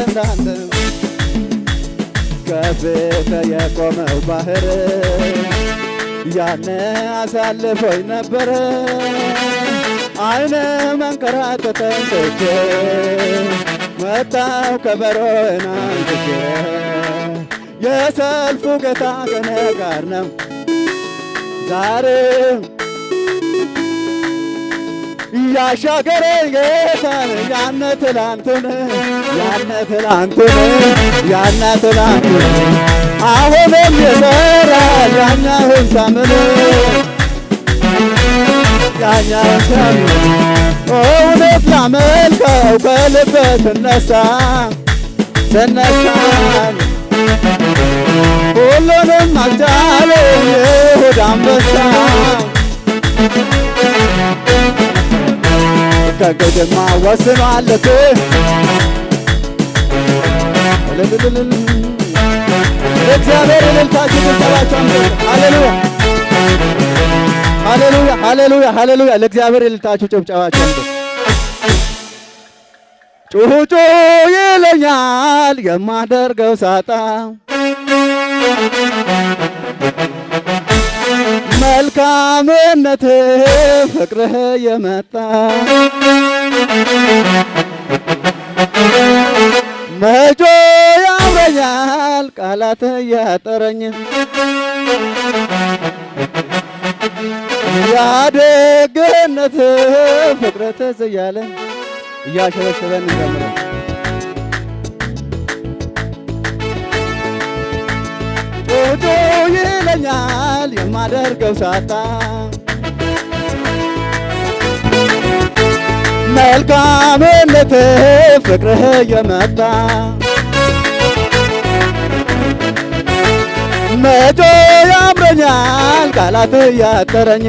እንዳንተ ከፊት የቆመው ባህር ያኔ አሳልፎኝ ነበረ አይነ መንከራተተኝ ትቼ መጣው ከበሮዬን አንግቼ የሰልፉ ጌታ ከኔ ጋር ነው ዛሬ ያሻገረኝ ጌታ ያነ ትላንቱን አሁንም የሰራ ያኛውን ሳምን እውነት ላመልከው ከልቤ ስነሳ ሁሉንም አልቻለኝ ይሁዳ አንበሳ ከግድማ ወስኗል እግዚአብሔር እልልታችሁ ጭብጨባችሁ ሃሌሉያ ሃሌሉያ ሃሌሉያ ሃሌሉያ ለእግዚአብሔር እልልታችሁ ጭብጨባችሁ ጩሁ ጩሁ ይለኛል የማደርገው ሳጣ መልካምነት ፍቅርህ የመጣ መጆ ያምረኛል ቃላት ያጠረኝ ያደግነት ፍቅርህ ትዝ እያለኝ እያሸበሸበን እንዘምራለን ጩጩ ይለኛል የማደርገው ሳጣ መልካምነት ፍቅርህ የመጣ መጮ ያምረኛል ቃላት ያጠረኝ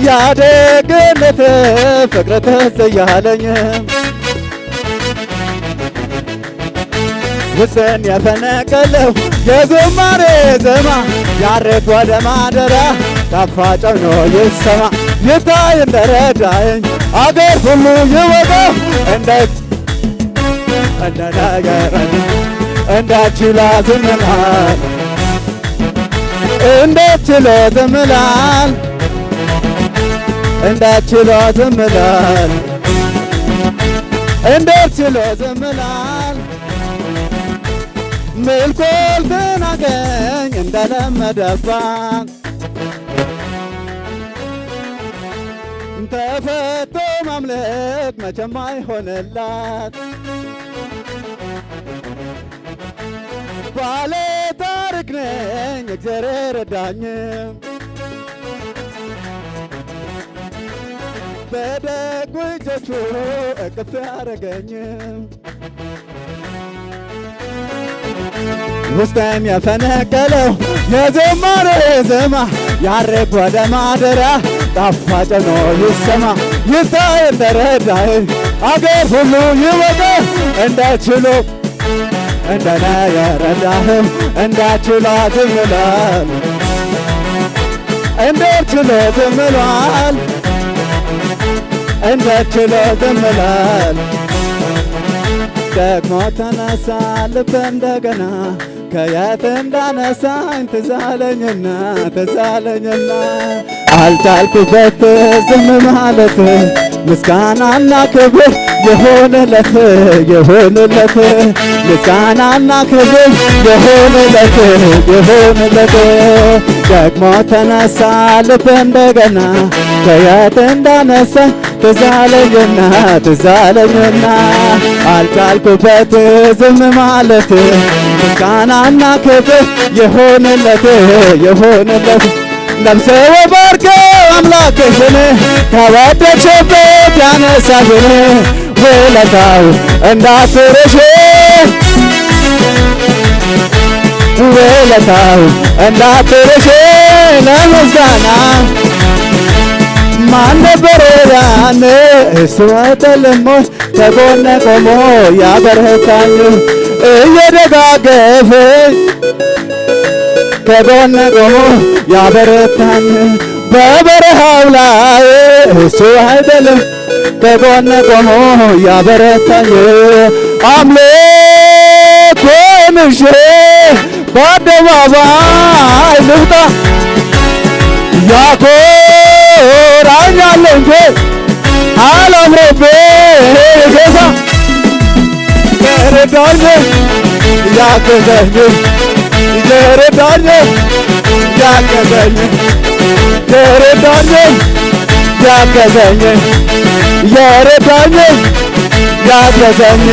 ያደግነት ፍቅርህ ትዝ እያለኝ ውስን የፈነቀለው የዝማሬ ዜማ ያሬድ ወደ ማደሪያ ጣፋጭ ሆኖ ይሰማ ይታይ እንደረዳኝ አገር ሁሉ ይወቀው እንደነገረኝ እንዳችላ ዝምላል እንዳችሎ ዝምላል እንዳችሎ ዝምላል እንዳችሎ ዝምላል ምልኮል ትናገኝ እንደለመደባት ተፈቶ ማምለክ መቼም አይሆንላት ባለ ታሪክ ነኝ እግዚአብሔር ረዳኝ በደግ እጆቹ እቅፍ ያረገኝ ውስጤም የፈነቀለው የዝማሬ ዜማ ያሬድ ወደ ማደሪያ ጣፋጭ ሆኖ ይሰማ ይታይ እንደረዳኝ አገር ሁሉ ይወቀው እንደችሎ እንደነገረዳህም እንዳችሎ ዝምላል እንደችሎ ዝምላል እንደችሎ ዝምላል ደግሞ ተነሳ ልብ እንደገና ከየት እንዳነሳኝ ትዛለኝና አልቻልኩበት ዝም ማለት ምስጋናና ክብር የሆነለት ምስጋናና ክብር የሆነለት ደግሞ ተነሳ ልብ እንደገና ከየት እንዳነሳኝ ትዛለኝና አልቻልኩበት ዝም ማለት ምስጋናና ክብር የሆነለት ነፍሴ ባርከው አምላክሽን ከወደቅሽበት ያነሳሽን ውለታው እንዳትረሺ ለምስጋና ማን ነበር ያኔ እሱ አይደለም ከጎኔ ቆሞ ያበረታኝ እየደጋገፈኝ ከጎኔ ቆሞ ያበረታኝ በበረሃው ላይ እሱ አይደለም ከጎኔ ቆሞ ያበረታኝ አምልኮን ይዤ በአደባባይ ልውጣ ያኮራኛል እንጂ አላምሮብኝ ጌታ የረዳኝ ያገዘኝ የረዳኝ ያገዘኝ የረዳኝ ያገዘኝ የረዳኝ ያገዘኝ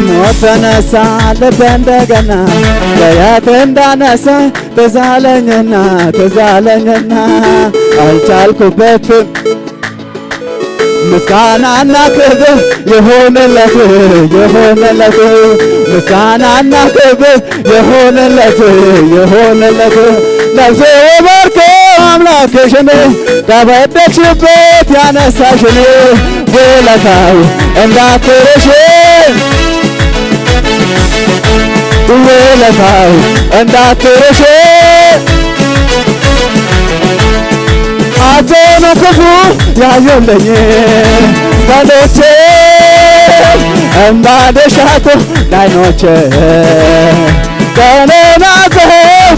ሞት ተነሳ ልቤ እንደገና ለየት እንዳነሳ ትዛለኝና አልቻልኩበትም ምስጋናና ክብር ይሁንለት ምስጋናና ክብር ይሁንለት ነፍሴ ባርኮ አምላክሽን ከወደቅሽበት ያነሳሽን ውለታው እንዳትረሺ ውለታው እንዳትረሺ አዘኑ ክፉ ያዩልኝ በሎቼ እምባደሻቶ ላይኖቼ ከነናዘህ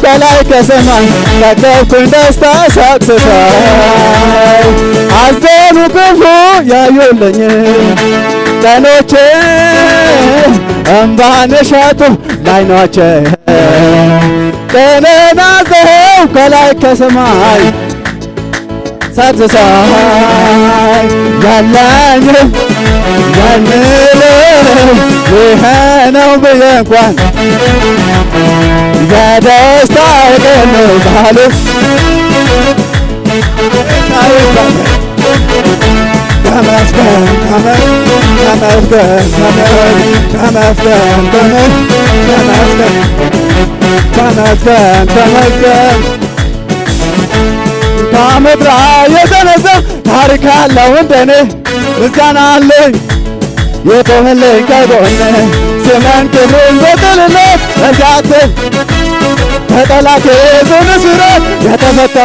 ከላይ ከሰማይ ከገብኩኝ ደስታ ሳቅስታይ አዘኑ ክፉ ያዩልኝ ቀኖቼ እምባነሻቶ ላይኖቼ ከነናዘህ ከላይ ከሰማይ ሳቅስታይ ያለኝም ያንልም ይሄ ነው ብዬ እንኳን የደስታ ቀን ባሉ ተመስገን ከምድራ የተነሳ ታሪክ ያለው እንደኔ ምስጋና አለኝ የቆመልኝ ከጎኔ ስሜን ክብሩን በቅንነት እንዳትል ከጠላቴ ጽኑ እስራት የተፈታ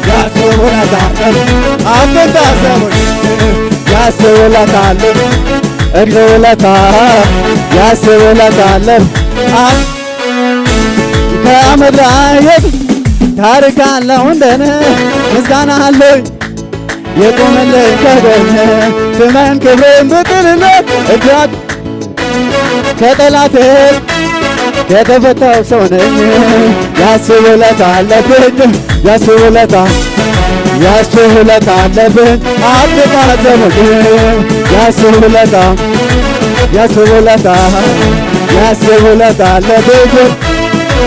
ያሱ ውለታ አትታሰቡኝ ያሱ ውለታ እግር ውለታ ያሱ ውለታ ከምድራ ታሪክ አለው እንደኔ ምስጋና አለኝ የቆመልኝ ከጎኔ ስሜን ክብሩን በቅንነት እንዳትል ከጠላቴ የተፈታው ሰው ነኝ። ያሱ ውለታ አለብኝ ያሱ ውለታ አለብኝ አትታዘቡኝ ያሱ ውለታ አለብኝ